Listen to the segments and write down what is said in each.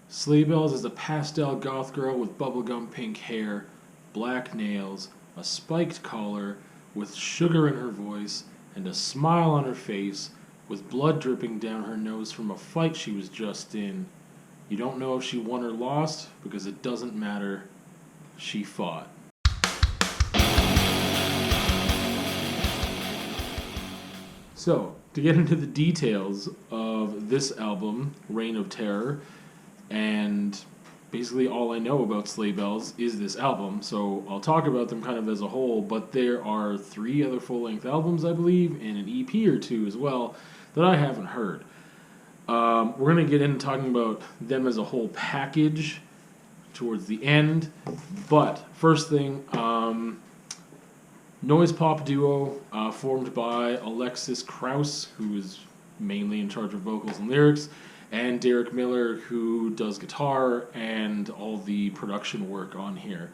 Sleigh Bells is a pastel goth girl with bubblegum pink hair, black nails, a spiked collar, with sugar in her voice, and a smile on her face, with blood dripping down her nose from a fight she was just in. You don't know if she won or lost, because it doesn't matter. She fought. So, to get into the details of this album, Reign of Terror, and basically all I know about Sleigh Bells is this album, so I'll talk about them kind of as a whole, but there are 3 other full-length albums, I believe, and an EP or 2 as well that I haven't heard. We're going to get into talking about them as a whole package towards the end, but first thing, noise pop duo formed by Alexis Krauss, who is mainly in charge of vocals and lyrics, and Derek Miller, who does guitar and all the production work on here.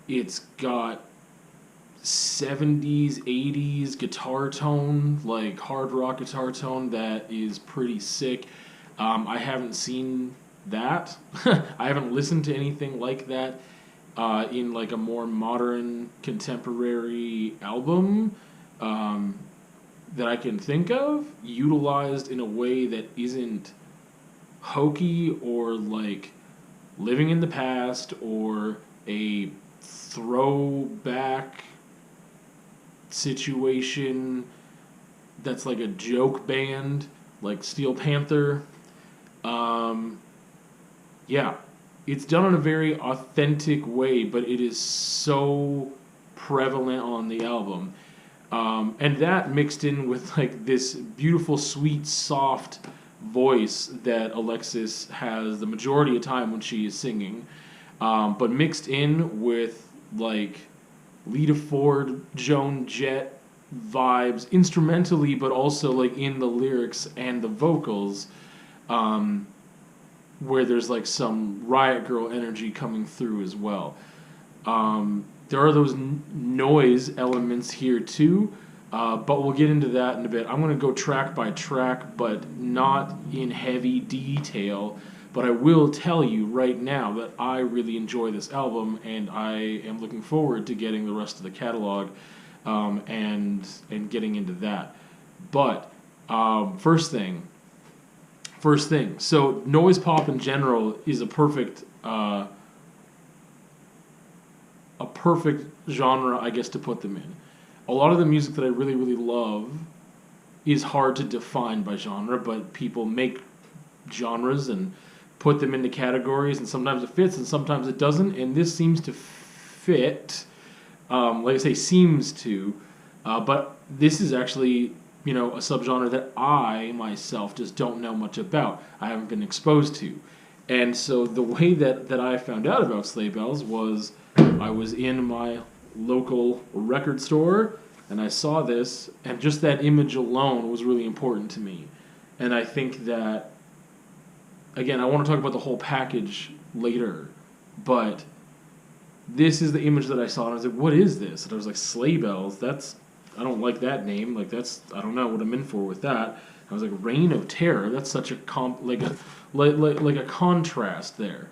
It's got 70s, 80s guitar tone, like hard rock guitar tone that is pretty sick. I haven't seen that. I haven't listened to anything like that in like a more modern, contemporary album that I can think of, utilized in a way that isn't hokey or like living in the past or a throwback situation that's like a joke band like Steel Panther. Yeah, it's done in a very authentic way, but it is so prevalent on the album. And that mixed in with like this beautiful, sweet, soft voice that Alexis has the majority of time when she is singing, but mixed in with like Lita Ford, Joan Jett vibes instrumentally, but also like in the lyrics and the vocals, where there's like some Riot Girl energy coming through as well. There are those noise elements here too, but we'll get into that in a bit. I'm going to go track by track, but not in heavy detail. But I will tell you right now that I really enjoy this album, and I am looking forward to getting the rest of the catalog and getting into that. But first thing. So noise pop in general is a perfect genre, I guess, to put them in. A lot of the music that I really, really love is hard to define by genre, but people make genres and put them into categories, and sometimes it fits and sometimes it doesn't, and this seems to fit, like I say, seems to, but this is actually, a subgenre that I, myself, just don't know much about. I haven't been exposed to. And so the way that I found out about Sleigh Bells was I was in my local record store, and I saw this, and just that image alone was really important to me. And I think that, again, I want to talk about the whole package later, but this is the image that I saw, and I was like, what is this? And I was like, Sleigh Bells, I don't like that name, I don't know what I'm in for with that. I was like, Reign of Terror, that's such a a contrast there.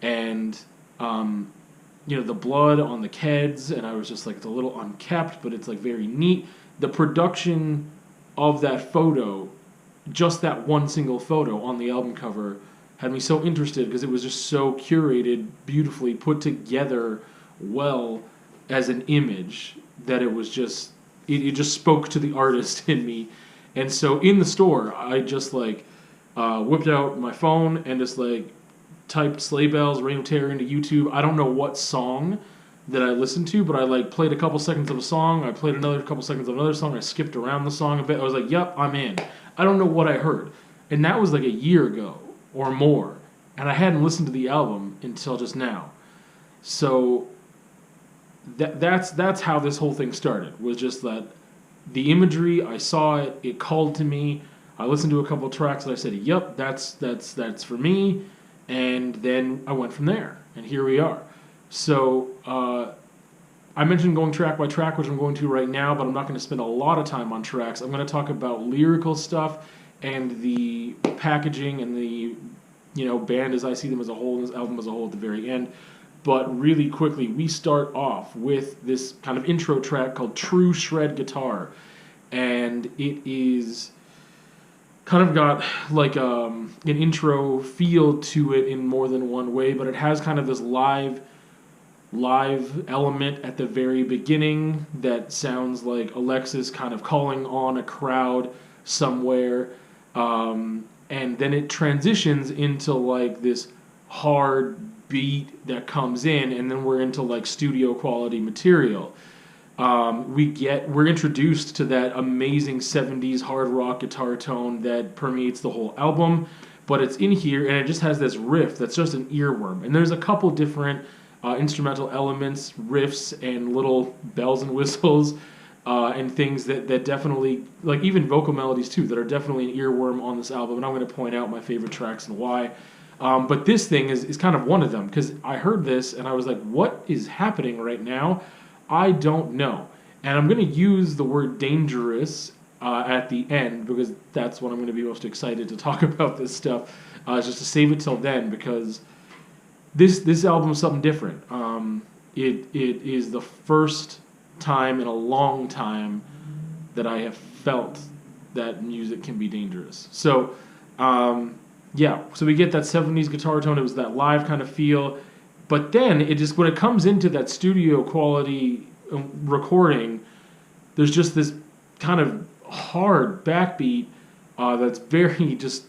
And, the blood on the Keds, and I was just like, it's a little unkept, but it's like very neat. The production of that photo, just that one single photo on the album cover, had me so interested because it was just so curated, beautifully put together well as an image that it was just, it just spoke to the artist in me. And so in the store, I just whipped out my phone and just typed Sleigh Bells, Reign of Terror into YouTube. I don't know what song that I listened to, but I played a couple seconds of a song. I played another couple seconds of another song. I skipped around the song a bit. I was like, yep, I'm in. I don't know what I heard. And that was like a year ago or more. And I hadn't listened to the album until just now. So that's how this whole thing started, was just that the imagery, I saw it, it called to me. I listened to a couple of tracks and I said, yep, that's for me. And then I went from there, and here we are. So I mentioned going track by track, which I'm going to right now, but I'm not going to spend a lot of time on tracks. I'm going to talk about lyrical stuff and the packaging and the band as I see them as a whole, this album as a whole at the very end. But really quickly, we start off with this kind of intro track called True Shred Guitar, and it is kind of got like an intro feel to it in more than one way, but it has kind of this live element at the very beginning that sounds like Alexis kind of calling on a crowd somewhere, and then it transitions into like this hard beat that comes in, and then we're into like studio quality material. We're introduced to that amazing 70s hard rock guitar tone that permeates the whole album, but it's in here and it just has this riff that's just an earworm. And there's a couple different instrumental elements, riffs, and little bells and whistles and things that definitely, like even vocal melodies too, that are definitely an earworm on this album. And I'm going to point out my favorite tracks and why. But this thing is kind of one of them, because I heard this and I was like, what is happening right now? I don't know. And I'm going to use the word dangerous at the end, because that's when I'm going to be most excited to talk about this stuff, just to save it till then, because this album is something different. It is the first time in a long time that I have felt that music can be dangerous. So, so we get that 70s guitar tone. It was that live kind of feel. But then it just, when it comes into that studio quality recording, there's just this kind of hard backbeat that's very just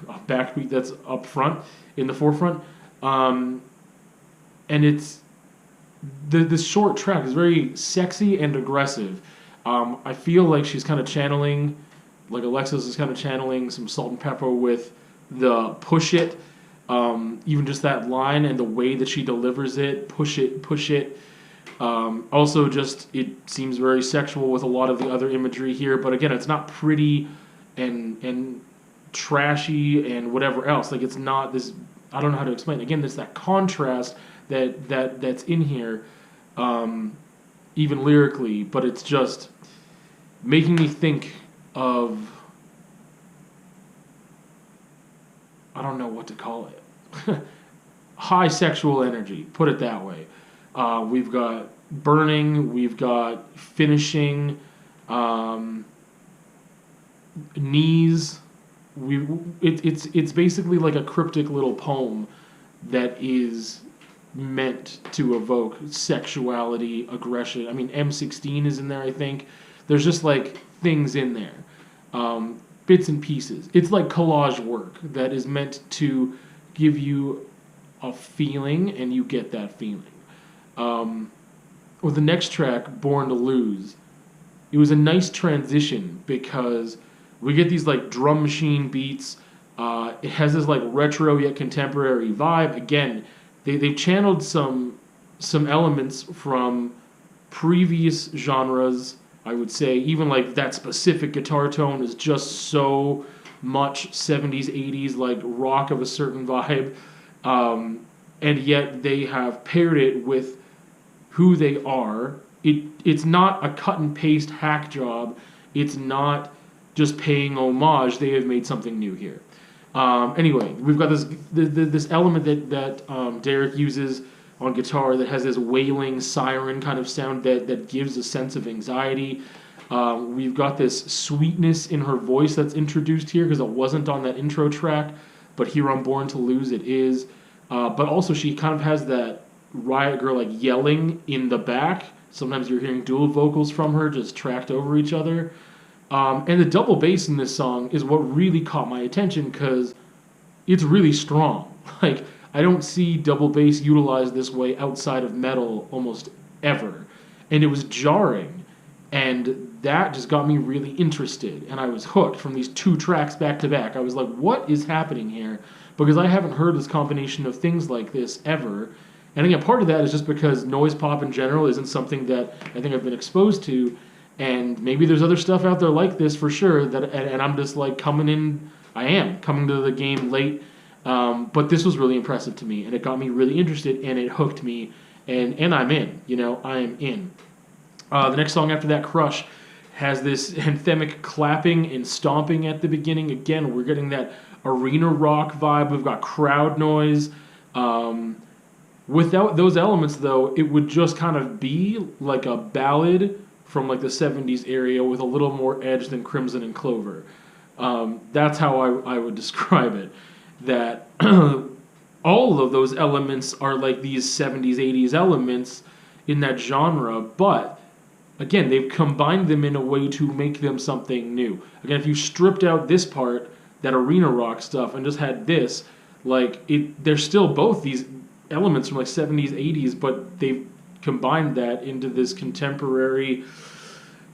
a backbeat that's up front in the forefront, and it's this short track is very sexy and aggressive. I feel like she's kind of channeling, like Alexis is kind of channeling some Salt and Pepper with the Push It. Even just that line and the way that she delivers it, push it, push it. Also, just it seems very sexual with a lot of the other imagery here. But again, it's not pretty and trashy and whatever else. Like, it's not this. I don't know how to explain. Again, there's that contrast that's in here, even lyrically. But it's just making me think of, I don't know what to call it. High sexual energy, put it that way. We've got burning, we've got finishing, knees. It's basically like a cryptic little poem that is meant to evoke sexuality, aggression. I mean, M16 is in there, I think. There's just like things in there. Bits and pieces. It's like collage work that is meant to give you a feeling, and you get that feeling. With the next track, Born to Lose, it was a nice transition because we get these like drum machine beats. It has this like retro yet contemporary vibe. Again, they've channeled some elements from previous genres. I would say even like that specific guitar tone is just so much 70s, 80s, like rock of a certain vibe. And yet they have paired it with who they are. It's not a cut and paste hack job. It's not just paying homage. They have made something new here. Anyway, we've got this element that Derek uses on guitar that has this wailing siren kind of sound that gives a sense of anxiety. We've got this sweetness in her voice that's introduced here because it wasn't on that intro track, but here on Born to Lose it is. But also she kind of has that Riot Grrrl like yelling in the back. Sometimes you're hearing dual vocals from her just tracked over each other. And the double bass in this song is what really caught my attention because it's really strong. Like, I don't see double bass utilized this way outside of metal almost ever. And it was jarring. And that just got me really interested. And I was hooked from these two tracks back to back. I was like, what is happening here? Because I haven't heard this combination of things like this ever. And again, part of that is just because noise pop in general isn't something that I think I've been exposed to. And maybe there's other stuff out there like this for sure. And I'm just like coming to the game late. But this was really impressive to me. And it got me really interested. And it hooked me. And I'm in. I am in. The next song after that, Crush, has this anthemic clapping and stomping at the beginning. Again, we're getting that arena rock vibe. We've got crowd noise. Without those elements, though, it would just kind of be like a ballad from like the 70s area with a little more edge than Crimson and Clover. That's how I would describe it. That all of those elements are like these 70s, 80s elements in that genre, but again, they've combined them in a way to make them something new. Again, if you stripped out this part, that arena rock stuff, and just had this, like, they're still both these elements from like 70s, 80s, but they've combined that into this contemporary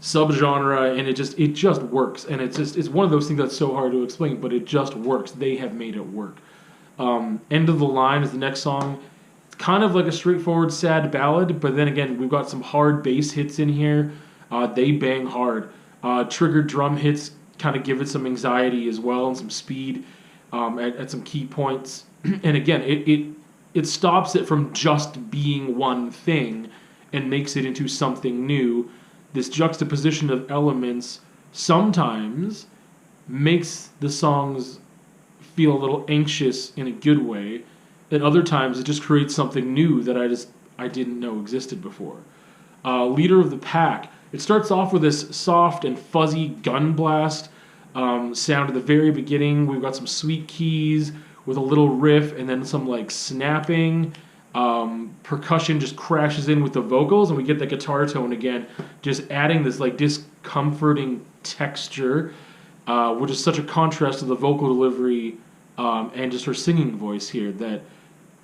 subgenre, and it just works. And it's one of those things that's so hard to explain, but it just works. They have made it work. End of the Line is the next song. It's kind of like a straightforward sad ballad, but then again, we've got some hard bass hits in here. They bang hard. Triggered drum hits kind of give it some anxiety as well, and some speed at some key points. And again, it stops it from just being one thing and makes it into something new. This juxtaposition of elements sometimes makes the songs feel a little anxious in a good way, and other times it just creates something new that I didn't know existed before. Leader of the Pack. It starts off with this soft and fuzzy gun blast sound at the very beginning. We've got some sweet keys with a little riff, and then some like snapping. Percussion just crashes in with the vocals, and we get the guitar tone again, just adding this like discomforting texture, which is such a contrast to the vocal delivery and just her singing voice here, that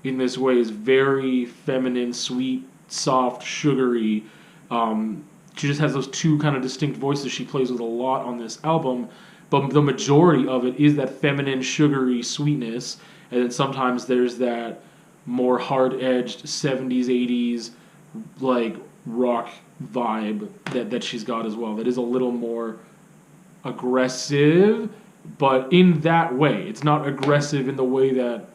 in this way is very feminine, sweet, soft, sugary. She just has those two kind of distinct voices she plays with a lot on this album, but the majority of it is that feminine, sugary sweetness, and then sometimes there's that more hard-edged 70s, 80s like rock vibe that she's got as well. That is a little more aggressive, but in that way. It's not aggressive in the way that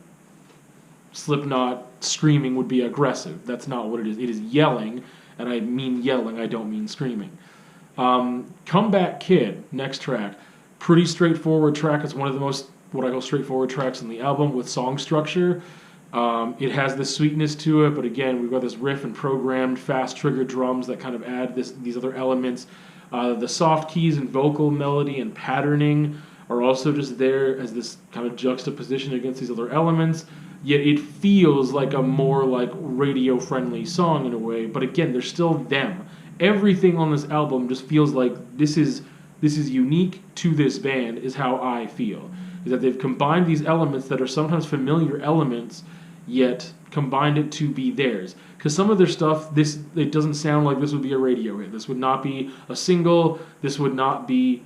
Slipknot screaming would be aggressive. That's not what it is. It is yelling, and I mean yelling, I don't mean screaming. Comeback Kid, next track. Pretty straightforward track. It's one of the most, what I call straightforward tracks on the album with song structure. It has this sweetness to it, but again, we've got this riff and programmed fast trigger drums that kind of add these other elements. The soft keys and vocal melody and patterning are also just there as this kind of juxtaposition against these other elements. Yet it feels like a more like radio-friendly song in a way, but again, they're still them. Everything on this album just feels like this is unique to this band, is how I feel. Is that they've combined these elements that are sometimes familiar elements, yet combined it to be theirs. Because some of their stuff, it doesn't sound like this would be a radio hit. This would not be a single. This would not be,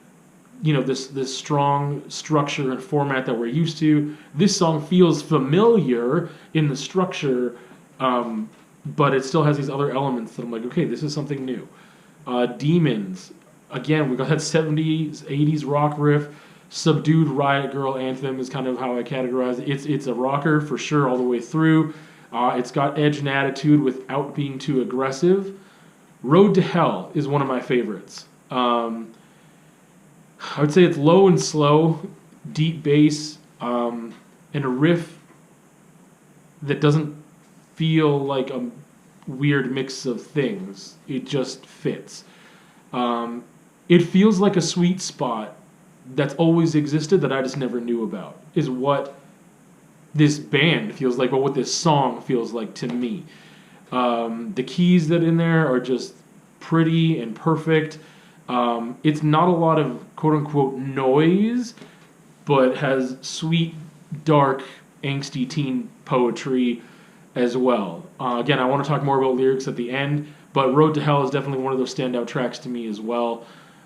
this strong structure and format that we're used to. This song feels familiar in the structure, but it still has these other elements that I'm like, okay, this is something new. Demons. Again, we got that 70s, 80s rock riff. Subdued Riot Girl anthem is kind of how I categorize it. It's a rocker for sure all the way through. It's got edge and attitude without being too aggressive. Road to Hell is one of my favorites. I would say it's low and slow, deep bass, and a riff that doesn't feel like a weird mix of things. It just fits. It feels like a sweet spot that's always existed that I just never knew about, is what this band feels like, or what this song feels like to me. The keys that in there are just pretty and perfect. It's not a lot of quote-unquote noise, but has sweet, dark, angsty teen poetry as well. Again, I want to talk more about lyrics at the end, but Road to Hell is definitely one of those standout tracks to me as well.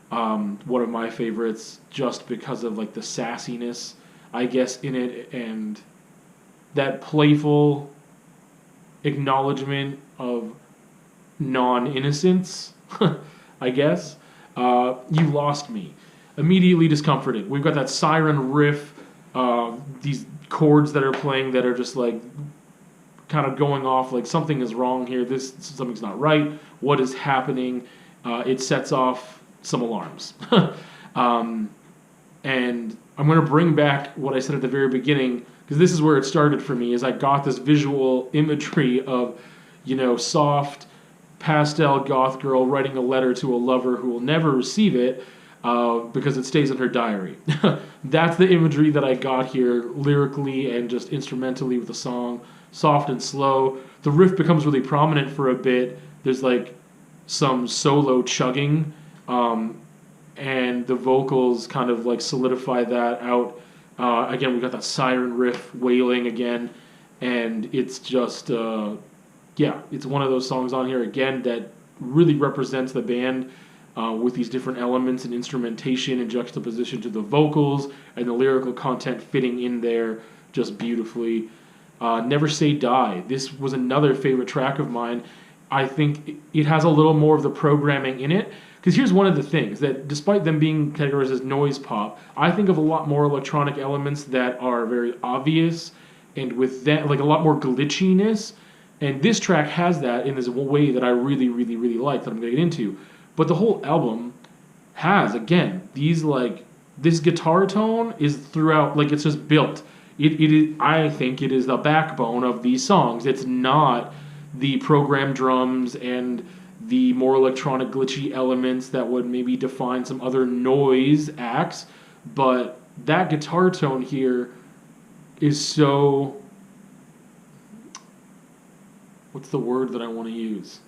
One of my favorites, just because of like the sassiness, I guess, in it, and that playful acknowledgement of non-innocence, I guess. You Lost Me. Immediately discomforted. We've got that siren riff, these chords that are playing that are just like kind of going off like something is wrong here. Something's not right. What is happening? It sets off some alarms. And I'm going to bring back what I said at the very beginning, because this is where it started for me, is I got this visual imagery of, soft pastel goth girl writing a letter to a lover who will never receive it because it stays in her diary. That's the imagery that I got here lyrically and just instrumentally with the song. Soft and slow. The riff becomes really prominent for a bit. There's like some solo chugging, and the vocals kind of like solidify that out. Again, we got that siren riff wailing again, and it's just, it's one of those songs on here again that really represents the band with these different elements and instrumentation and juxtaposition to the vocals and the lyrical content fitting in there just beautifully. Never Say Die. This was another favorite track of mine. I think it has a little more of the programming in it. Because here's one of the things, that despite them being categorized as noise pop, I think of a lot more electronic elements that are very obvious, and with that, like a lot more glitchiness. And this track has that in this way that I really, really, really like, that I'm going to get into. But the whole album has, again, this guitar tone is throughout, like it's just built. I think it is the backbone of these songs. It's not the programmed drums and the more electronic glitchy elements that would maybe define some other noise acts, but that guitar tone here is so, what's the word that I want to use?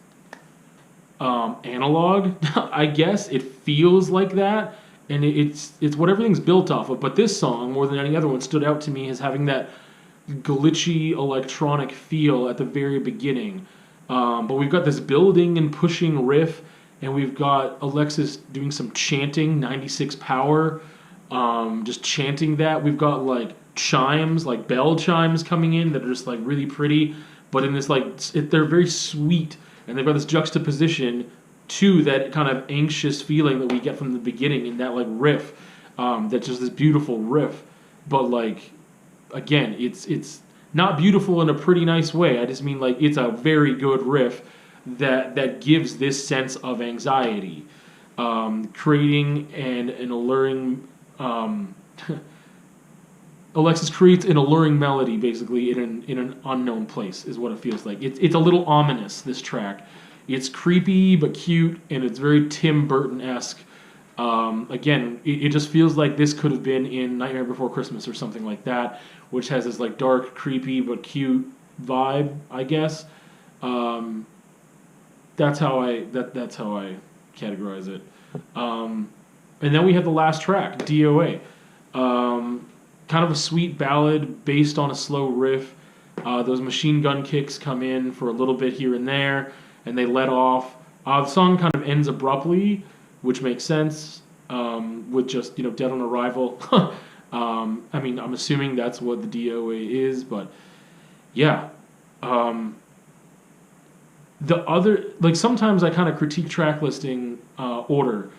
Analog, I guess. It feels like that, and it's what everything's built off of. But this song, more than any other one, stood out to me as having that glitchy electronic feel at the very beginning. But we've got this building and pushing riff, and we've got Alexis doing some chanting, 96 power, just chanting that. We've got like chimes, like bell chimes coming in that are just like really pretty, but in this they're very sweet, and they've got this juxtaposition to that kind of anxious feeling that we get from the beginning in that like riff, that's just this beautiful riff. But like, again, it's not beautiful in a pretty nice way. I just mean like it's a very good riff that gives this sense of anxiety, creating an alluring. Alexis creates an alluring melody basically in an unknown place is what it feels like. It's a little ominous, this track. It's creepy but cute, and it's very Tim Burton-esque. Again, it just feels like this could have been in Nightmare Before Christmas or something like that, which has this like dark, creepy but cute vibe, I guess. That's how I categorize it. And then we have the last track, DOA. Kind of a sweet ballad based on a slow riff. Those machine gun kicks come in for a little bit here and there, and they let off. The song kind of ends abruptly, which makes sense, with just, Dead on Arrival. I mean, I'm assuming that's what the DOA is, but yeah. The other, like, sometimes I kind of critique track listing order,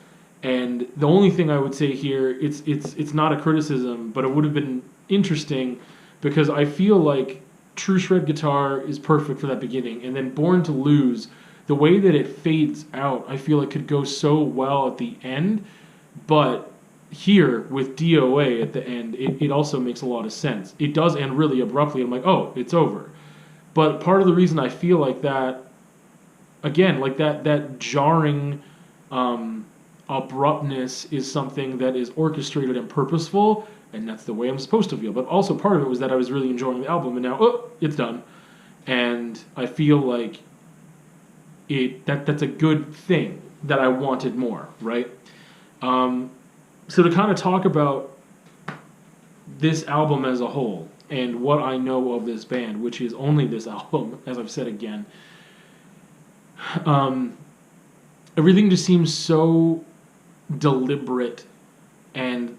and the only thing I would say here, it's not a criticism, but it would have been interesting, because I feel like True Shred Guitar is perfect for that beginning, and then Born to Lose, the way that it fades out, I feel it could go so well at the end, but here with DOA at the end, it also makes a lot of sense. It does end really abruptly. I'm like, oh, it's over. But part of the reason I feel like that, again, like that jarring abruptness is something that is orchestrated and purposeful, and that's the way I'm supposed to feel. But also part of it was that I was really enjoying the album, and now, it's done. And I feel like that's a good thing that I wanted more, right? So to kind of talk about this album as a whole and what I know of this band, which is only this album, as I've said again, everything just seems so deliberate, and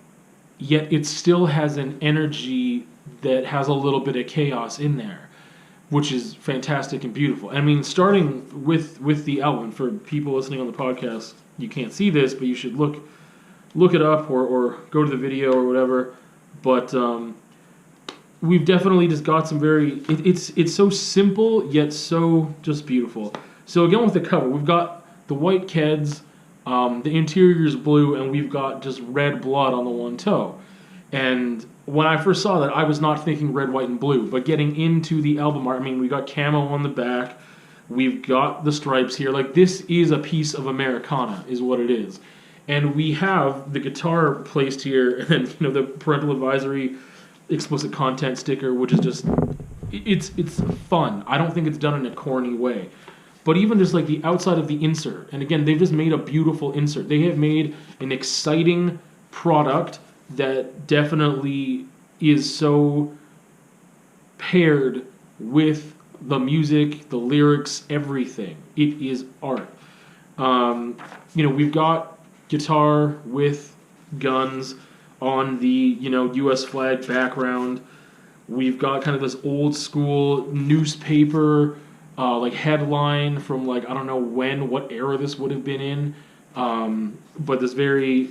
yet it still has an energy that has a little bit of chaos in there, which is fantastic and beautiful. I mean, starting with the album, for people listening on the podcast, you can't see this, but you should look it up or go to the video or whatever. But we've definitely just got some very... It's so simple, yet so just beautiful. So again with the cover, we've got the white Keds The interior is blue, and we've got just red blood on the one toe. And when I first saw that, I was not thinking red, white, and blue. But getting into the album art, I mean, we got camo on the back, we've got the stripes here. Like, this is a piece of Americana, is what it is. And we have the guitar placed here, and then, the parental advisory explicit content sticker, which is just, it's fun. I don't think it's done in a corny way. But even just like the outside of the insert, and again, they've just made a beautiful insert. They have made an exciting product that definitely is so paired with the music, the lyrics, everything. It is art. We've got guitar with guns on the, U.S. flag background. We've got kind of this old school newspaper headline from I don't know what era this would have been in, but this very,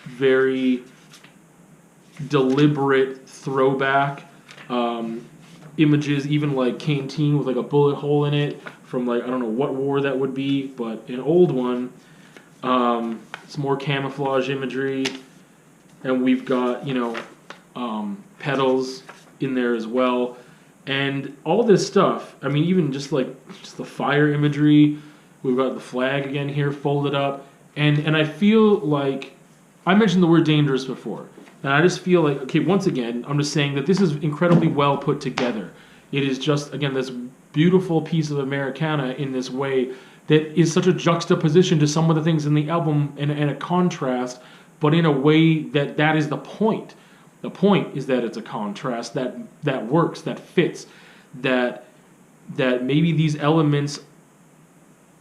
very deliberate throwback images, even canteen with a bullet hole in it from I don't know what war that would be, but an old one. It's more camouflage imagery, and we've got pedals in there as well. And all this stuff, I mean, even just the fire imagery, we've got the flag again here folded up, and I feel like, I mentioned the word dangerous before, and I just feel like, okay, once again, I'm just saying that this is incredibly well put together. It is just, again, this beautiful piece of Americana in this way that is such a juxtaposition to some of the things in the album and a contrast, but in a way that is the point. The point is that it's a contrast that works, that fits, that maybe these elements,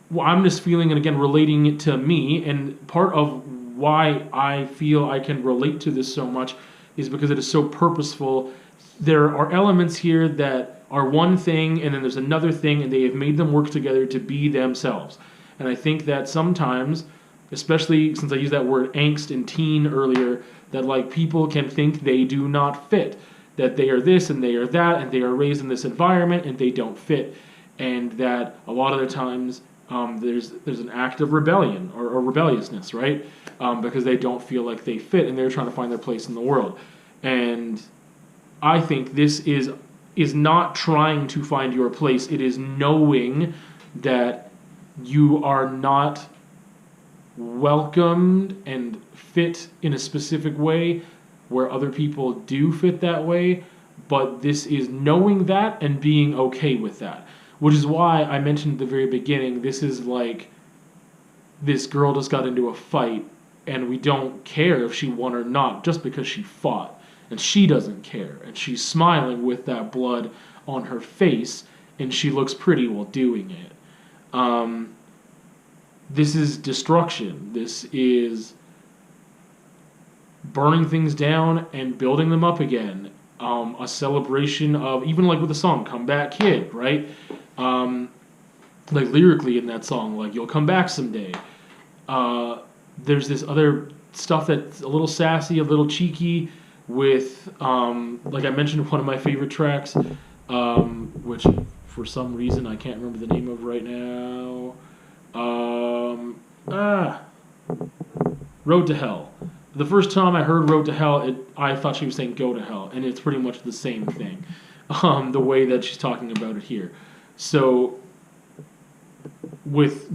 well, I'm just feeling, and again, relating it to me, and part of why I feel I can relate to this so much is because it is so purposeful. There are elements here that are one thing, and then there's another thing, and they have made them work together to be themselves. And I think that sometimes, especially since I used that word angst and teen earlier, that people can think they do not fit, that they are this and they are that, and they are raised in this environment and they don't fit, and that a lot of the times there's an act of rebellion or rebelliousness, right? Because they don't feel like they fit and they're trying to find their place in the world. And I think this is not trying to find your place. It is knowing that you are not welcomed and fit in a specific way where other people do fit that way, but this is knowing that and being okay with that, which is why I mentioned at the very beginning, this is this girl just got into a fight and we don't care if she won or not just because she fought, and she doesn't care, and she's smiling with that blood on her face and she looks pretty while doing it. This is destruction. This is burning things down and building them up again. A celebration of, even with the song "Come Back Kid," right? Lyrically in that song, "You'll come back someday." There's this other stuff that's a little sassy, a little cheeky, with I mentioned, one of my favorite tracks, which for some reason I can't remember the name of right now. Road to Hell. The first time I heard Road to Hell, I thought she was saying Go to Hell, and it's pretty much the same thing, the way that she's talking about it here. So, with,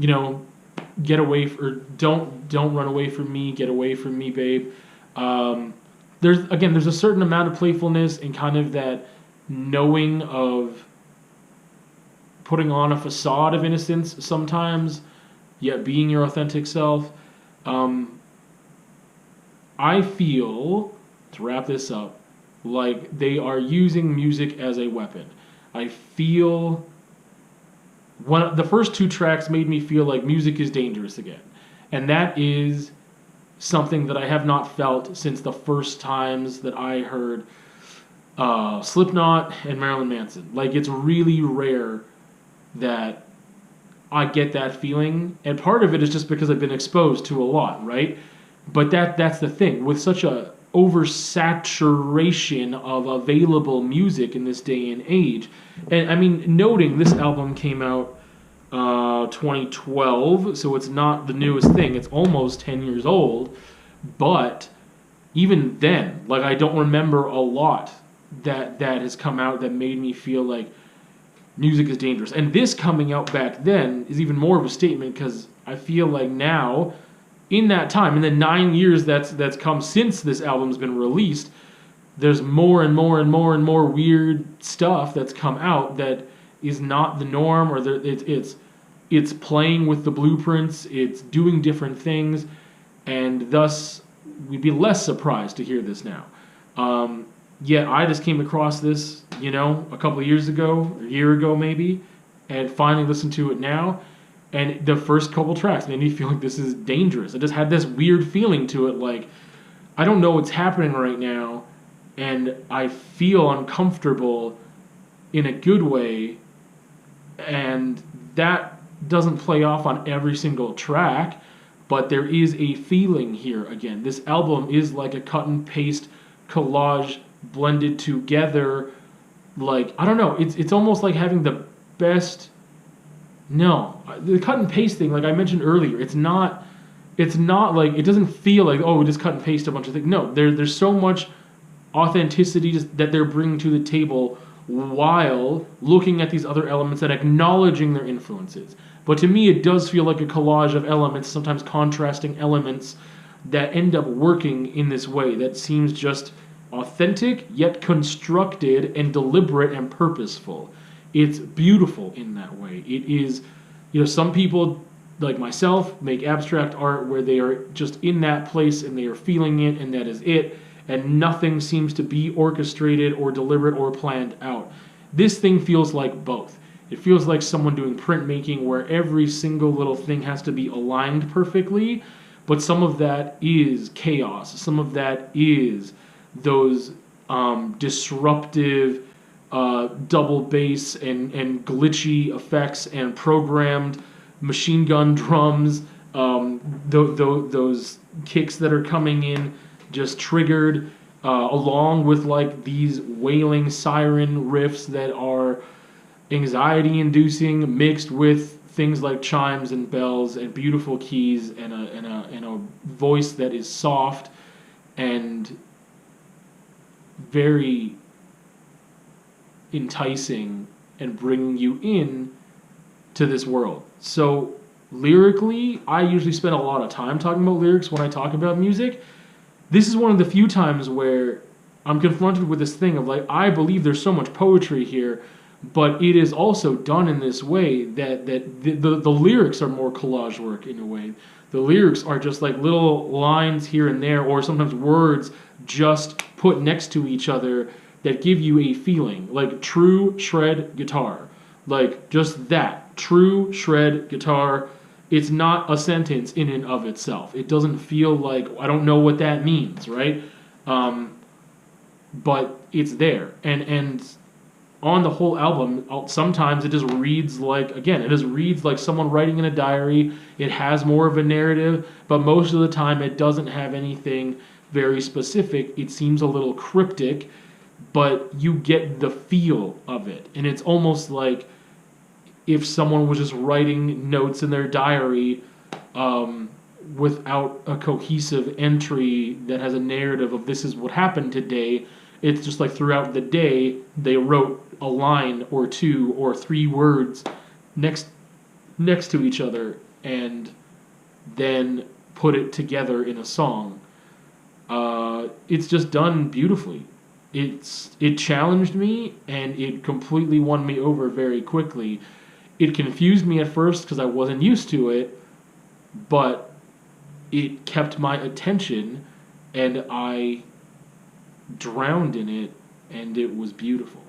get away, or don't run away from me, get away from me, babe. There's a certain amount of playfulness and kind of that knowing of putting on a facade of innocence sometimes, yet being your authentic self. I feel, to wrap this up, like they are using music as a weapon. I feel the first two tracks made me feel like music is dangerous again. And that is something that I have not felt since the first times that I heard Slipknot and Marilyn Manson. It's really rare that I get that feeling, and part of it is just because I've been exposed to a lot, right? But that's the thing, with such a oversaturation of available music in this day and age. And I mean, noting this album came out 2012, so it's not the newest thing. It's almost 10 years old, but even then, like I don't remember a lot that has come out that made me feel like music is dangerous. And this coming out back then is even more of a statement because I feel like now, in that time, in the 9 years that's come since this album's been released, there's more and more and more and more weird stuff that's come out that is not the norm, or it's playing with the blueprints, it's doing different things, and thus we'd be less surprised to hear this now. Yet I just came across this, a couple of years ago, a year ago maybe, and finally listened to it now. And the first couple tracks made me feel like this is dangerous. I just had this weird feeling to it, like I don't know what's happening right now, and I feel uncomfortable in a good way, and that doesn't play off on every single track, but there is a feeling here again. This album is like a cut and paste collage blended together. Like, I don't know, it's almost like having the best... No, the cut and paste thing, like I mentioned earlier, it's not like, it doesn't feel like, oh, we just cut and paste a bunch of things. No, there's so much authenticity that they're bringing to the table while looking at these other elements and acknowledging their influences. But to me, it does feel like a collage of elements, sometimes contrasting elements, that end up working in this way that seems just authentic, yet constructed and deliberate and purposeful. It's beautiful in that way. It is, some people, like myself, make abstract art where they are just in that place and they are feeling it and that is it, and nothing seems to be orchestrated or deliberate or planned out. This thing feels like both. It feels like someone doing printmaking where every single little thing has to be aligned perfectly, but some of that is chaos. Some of that is those disruptive double bass and glitchy effects and programmed machine gun drums, those kicks that are coming in just triggered, along with like these wailing siren riffs that are anxiety-inducing, mixed with things like chimes and bells and beautiful keys and a voice that is soft and very enticing and bringing you in to this world. So lyrically, I usually spend a lot of time talking about lyrics when I talk about music. This is one of the few times where I'm confronted with this thing of like, I believe there's so much poetry here, but it is also done in this way that the lyrics are more collage work in a way. The lyrics are just like little lines here and there, or sometimes words just put next to each other that give you a feeling. Like true shred guitar. Like just that. True shred guitar. It's not a sentence in and of itself. It doesn't feel like, I don't know what that means, right? But it's there. And on the whole album, sometimes it just reads like, again, it just reads like someone writing in a diary. It has more of a narrative, but most of the time it doesn't have anything very specific. It seems a little cryptic, but you get the feel of it. And it's almost like if someone was just writing notes in their diary without a cohesive entry that has a narrative of this is what happened today. It's just like throughout the day, they wrote a line or two or three words next to each other and then put it together in a song. It's just done beautifully. It challenged me and it completely won me over very quickly. It confused me at first because I wasn't used to it, but it kept my attention and I drowned in it, and it was beautiful.